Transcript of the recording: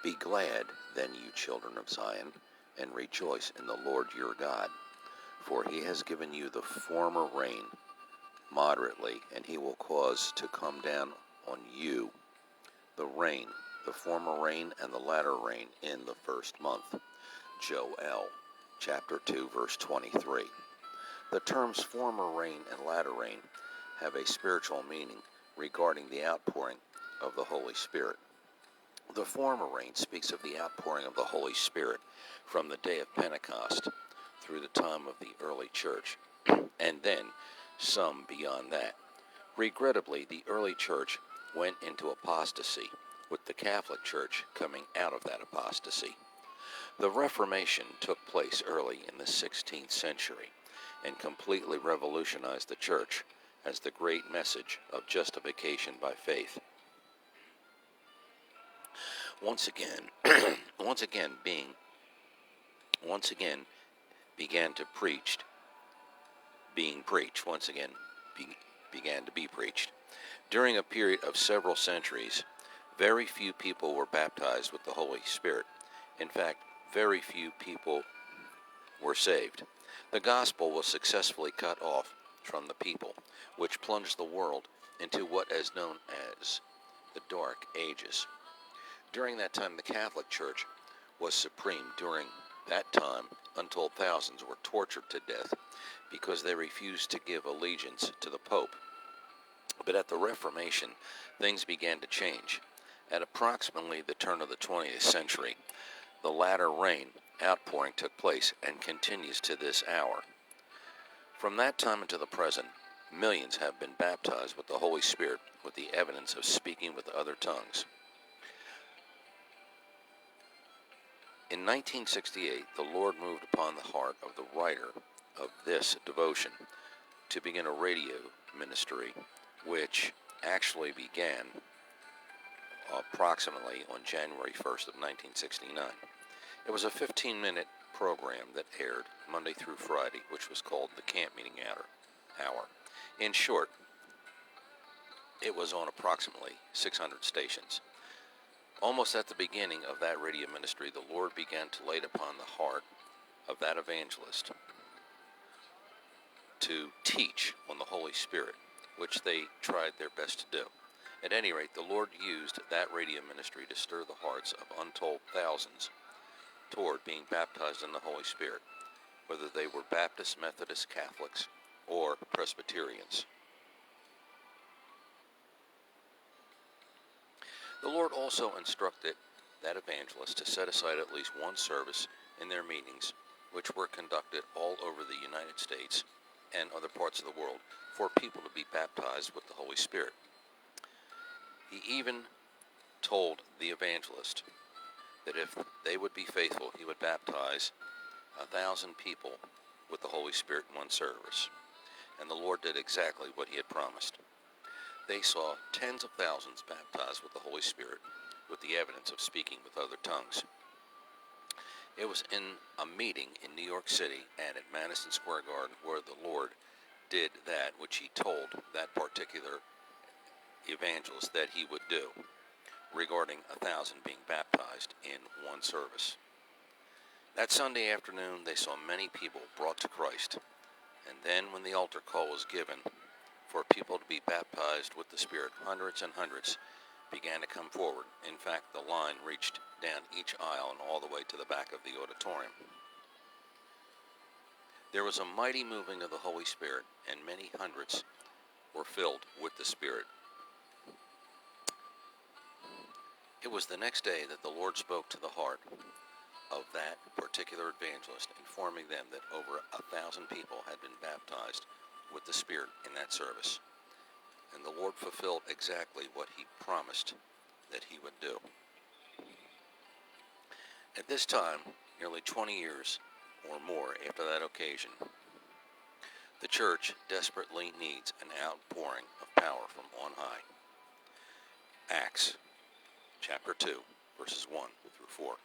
Be glad, then, you children of Zion, and rejoice in the Lord your God, for he has given you the former rain moderately, and he will cause to come down on you the rain, the former rain and the latter rain in the first month. Joel, chapter 2, verse 23. The terms former rain and latter rain have a spiritual meaning regarding the outpouring of the Holy Spirit. The former rain speaks of the outpouring of the Holy Spirit from the day of Pentecost through the time of the early church, and then some beyond that. Regrettably, the early church went into apostasy, with the Catholic Church coming out of that apostasy. The Reformation took place early in the 16th century and completely revolutionized the church as the great message of justification by faith. Once again began to be preached. During a period of several centuries, very few people were baptized with the Holy Spirit. In fact, very few people were saved. The gospel was successfully cut off from the people, which plunged the world into what is known as the Dark Ages. During that time, the Catholic Church was supreme. During that time, untold thousands were tortured to death because they refused to give allegiance to the Pope. But at the Reformation, things began to change. At approximately the turn of the 20th century, the latter rain outpouring took place and continues to this hour. From that time until the present, millions have been baptized with the Holy Spirit with the evidence of speaking with other tongues. In 1968, the Lord moved upon the heart of the writer of this devotion to begin a radio ministry, which actually began approximately on January 1st of 1969. It was a 15-minute program that aired Monday through Friday, which was called the Camp Meeting Hour. In short, it was on approximately 600 stations. Almost at the beginning of that radio ministry, the Lord began to lay upon the heart of that evangelist to teach on the Holy Spirit, which they tried their best to do. At any rate, the Lord used that radio ministry to stir the hearts of untold thousands toward being baptized in the Holy Spirit, whether they were Baptists, Methodists, Catholics, or Presbyterians. The Lord also instructed that evangelist to set aside at least one service in their meetings, which were conducted all over the United States and other parts of the world, for people to be baptized with the Holy Spirit. He even told the evangelist that if they would be faithful, he would baptize 1,000 people with the Holy Spirit in one service. And the Lord did exactly what he had promised. They saw tens of thousands baptized with the Holy Spirit with the evidence of speaking with other tongues. It was in a meeting in New York City and at Madison Square Garden where the Lord did that which he told that particular evangelist that he would do, regarding 1,000 being baptized in one service. That Sunday afternoon, they saw many people brought to Christ, and then when the altar call was given for people to be baptized with the Spirit, hundreds and hundreds began to come forward. In fact, the line reached down each aisle and all the way to the back of the auditorium. There was a mighty moving of the Holy Spirit, and many hundreds were filled with the Spirit. It was the next day that the Lord spoke to the heart of that particular evangelist, informing them that over 1,000 people had been baptized with the Spirit in that service. And the Lord fulfilled exactly what he promised that he would do. At this time, nearly 20 years or more after that occasion, the church desperately needs an outpouring of power from on high. Acts chapter 2, verses 1 through 4.